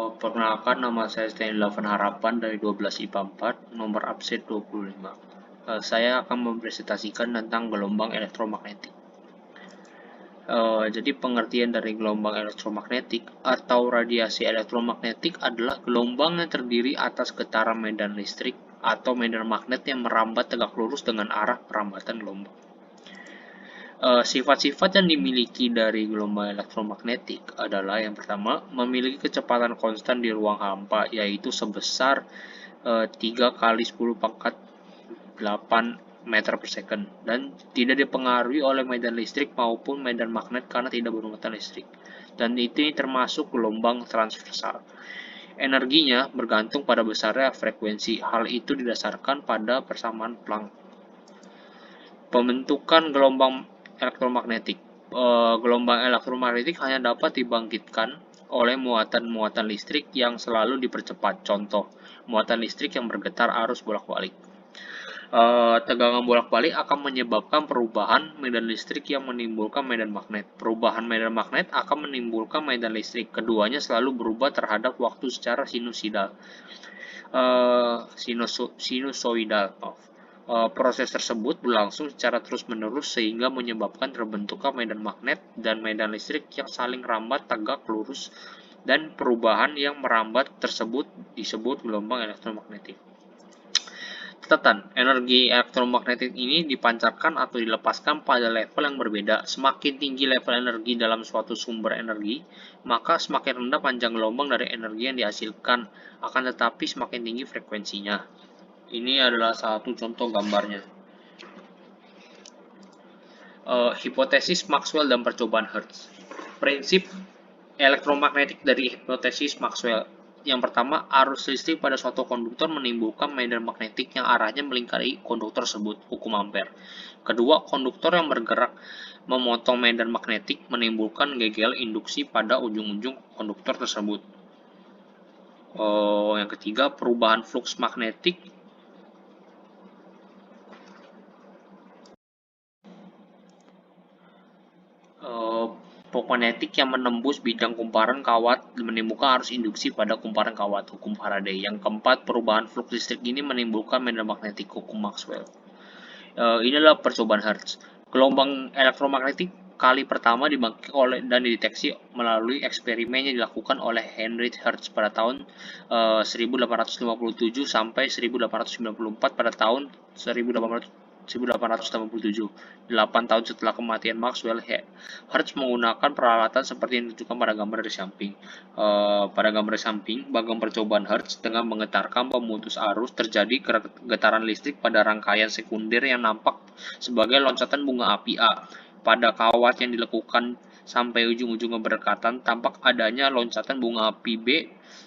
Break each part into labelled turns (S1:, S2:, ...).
S1: Perkenalkan, nama saya Stanley Lavan Harapan dari 12 IPA 4, nomor absen 25. Saya akan mempresentasikan tentang gelombang elektromagnetik. Jadi pengertian dari gelombang elektromagnetik atau radiasi elektromagnetik adalah gelombang yang terdiri atas getaran medan listrik atau medan magnet yang merambat tegak lurus dengan arah perambatan gelombang. Sifat-sifat yang dimiliki dari gelombang elektromagnetik adalah yang pertama, memiliki kecepatan konstan di ruang hampa, yaitu sebesar 3 kali 10 pangkat 8 meter per second, dan tidak dipengaruhi oleh medan listrik maupun medan magnet karena tidak bermuatan listrik. Dan itu termasuk gelombang transversal. Energinya bergantung pada besarnya frekuensi. Hal itu didasarkan pada persamaan Planck. Pembentukan gelombang elektromagnetik. Gelombang elektromagnetik hanya dapat dibangkitkan oleh muatan-muatan listrik yang selalu dipercepat. Contoh, muatan listrik yang bergetar arus bolak-balik. Tegangan bolak-balik akan menyebabkan perubahan medan listrik yang menimbulkan medan magnet. Perubahan medan magnet akan menimbulkan medan listrik. Keduanya selalu berubah terhadap waktu secara sinusoidal. Proses tersebut berlangsung secara terus-menerus sehingga menyebabkan terbentuknya medan magnet dan medan listrik yang saling rambat tegak lurus, dan perubahan yang merambat tersebut disebut gelombang elektromagnetik. Catatan, energi elektromagnetik ini dipancarkan atau dilepaskan pada level yang berbeda. Semakin tinggi level energi dalam suatu sumber energi, maka semakin rendah panjang gelombang dari energi yang dihasilkan, akan tetapi semakin tinggi frekuensinya. Ini adalah satu contoh gambarnya. Hipotesis Maxwell dan percobaan Hertz. Prinsip elektromagnetik dari hipotesis Maxwell. Yang pertama, arus listrik pada suatu konduktor menimbulkan medan magnetik yang arahnya melingkari konduktor tersebut, hukum Ampere. Kedua, konduktor yang bergerak memotong medan magnetik menimbulkan gegel induksi pada ujung-ujung konduktor tersebut. Yang ketiga, perubahan flux magnetik magnetik yang menembus bidang kumparan kawat menimbulkan arus induksi pada kumparan kawat, hukum Faraday. Yang keempat, perubahan flux listrik ini menimbulkan medan magnetik, hukum Maxwell. Ini adalah percobaan Hertz. Gelombang elektromagnetik kali pertama dibangkitkan oleh dan dideteksi melalui eksperimen yang dilakukan oleh Heinrich Hertz pada tahun 1857 sampai 1894. Pada tahun 1887, 8 tahun setelah kematian Maxwell, Hertz menggunakan peralatan seperti yang ditunjukkan pada gambar dari samping. Pada gambar dari samping, bagian percobaan Hertz dengan menggetarkan pemutus arus, terjadi getaran listrik pada rangkaian sekunder yang nampak sebagai loncatan bunga api A. Pada kawat yang dilekukan sampai ujung-ujungnya berdekatan, tampak adanya loncatan bunga api B,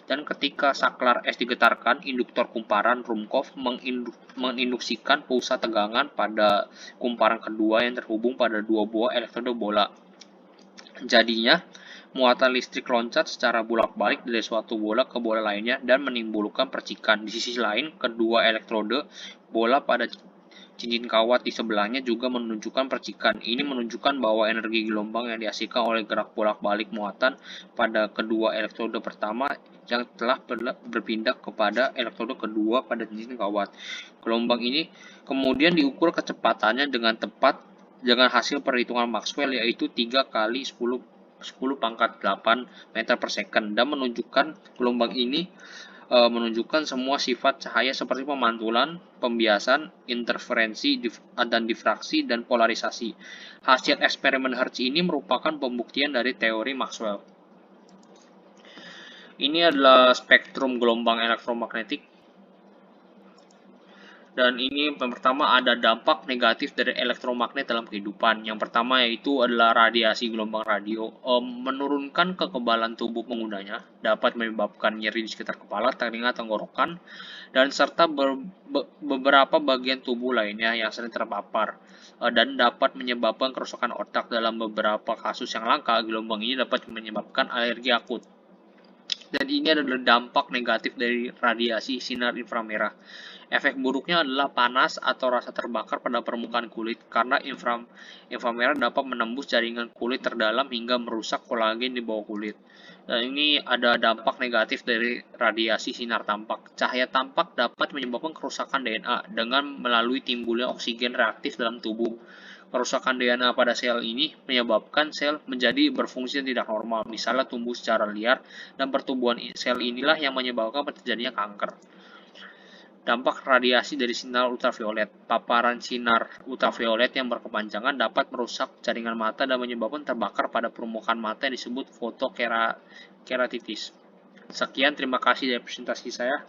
S1: dan ketika saklar es digetarkan, induktor kumparan Rumkov menginduksikan pusat tegangan pada kumparan kedua yang terhubung pada dua buah elektroda bola. Jadinya, muatan listrik loncat secara bolak-balik dari suatu bola ke bola lainnya dan menimbulkan percikan. Di sisi lain, kedua elektroda bola pada cincin kawat di sebelahnya juga menunjukkan percikan. Ini menunjukkan bahwa energi gelombang yang dihasilkan oleh gerak bolak-balik muatan pada kedua elektroda pertama yang telah berpindah kepada elektroda kedua pada cincin kawat. Gelombang ini kemudian diukur kecepatannya dengan tepat dengan hasil perhitungan Maxwell, yaitu 3 kali 10 pangkat 8 meter per second, dan menunjukkan gelombang ini menunjukkan semua sifat cahaya seperti pemantulan, pembiasan, interferensi, dan difraksi, dan polarisasi. Hasil eksperimen Hertz ini merupakan pembuktian dari teori Maxwell. Ini adalah spektrum gelombang elektromagnetik. Dan ini yang pertama, ada dampak negatif dari elektromagnet dalam kehidupan. Yang pertama yaitu adalah radiasi gelombang radio. Menurunkan kekebalan tubuh penggunanya, dapat menyebabkan nyeri di sekitar kepala, telinga, tenggorokan, dan serta beberapa bagian tubuh lainnya yang sering terpapar. Dan dapat menyebabkan kerusakan otak. Dalam beberapa kasus yang langka, gelombang ini dapat menyebabkan alergi akut. Dan ini adalah dampak negatif dari radiasi sinar inframerah. Efek buruknya adalah panas atau rasa terbakar pada permukaan kulit karena inframerah dapat menembus jaringan kulit terdalam hingga merusak kolagen di bawah kulit. Dan ini ada dampak negatif dari radiasi sinar tampak. Cahaya tampak dapat menyebabkan kerusakan DNA dengan melalui timbulnya oksigen reaktif dalam tubuh. Kerusakan DNA pada sel ini menyebabkan sel menjadi berfungsi tidak normal, misalnya tumbuh secara liar, dan pertumbuhan sel inilah yang menyebabkan terjadinya kanker. Dampak radiasi dari sinar ultraviolet. Paparan sinar ultraviolet yang berkepanjangan dapat merusak jaringan mata dan menyebabkan terbakar pada permukaan mata yang disebut fotokeratitis. Sekian, terima kasih dari presentasi saya.